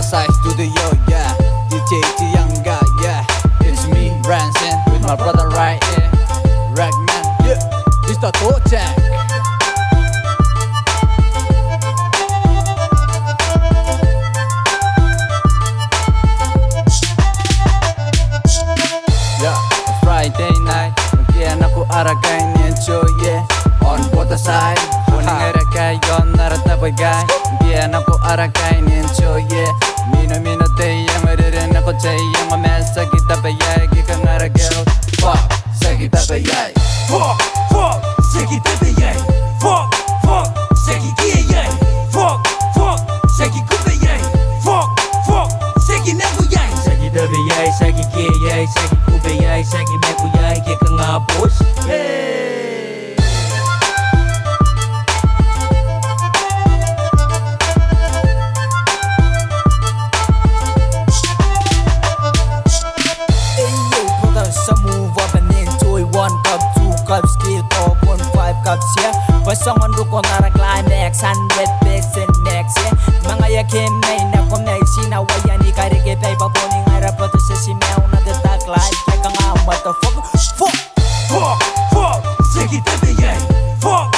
Side Studio, yeah. DJ Tianga, yeah. It's me, Branson, with my brother right here, Ragman, yeah. It's the Toe Check. Yeah, Friday night, magkian ako aragay ni enjoy, yeah. On both the side, kuning aragay yon naratapay guy. Magkian ako aragay ni enjoy, yeah. Mino tayang maririn ako tayang mamesa kita bayay kikang aragay. Fuck, sa kita bayay. Fuck, sa kita bayay. Fuck, sa kikiyay. Fuck, sa kikubayay. Fuck, sa kinakuyay. Sa kita bayay, sa kikiyay, sa kikubayay, sa kinakuyay kikang apos. Hey! Sa move up and enjoy 1 cup, 2 cups, skill top 1, 5 cups, yeah. Pasangon ko ngara climax 100 pegs and next, yeah. Mga yakin may nakom na sinawayan ni karike pay papuning ngara pato sa simew na detak life kaya ka nga motherfucker. Fuck, sa kita bayay. Fuck,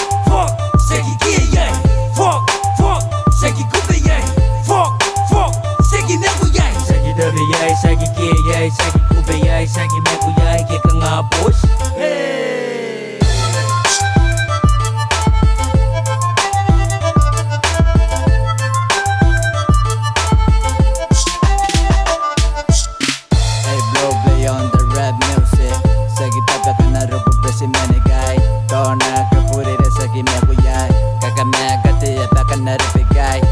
sa kikiyay. Fuck, sa kikubayay. Fuck, sa kinakuyay. Sa kita bayay, sa kikiyay, sa kikubayay, sa kinakuyay kikang apos. Hey! Hey bro, play on the rap music. Sa kita baka narupo presi manigay. Tona kapuri re sa kimya kuyay. Kakamya kati baka naripigay.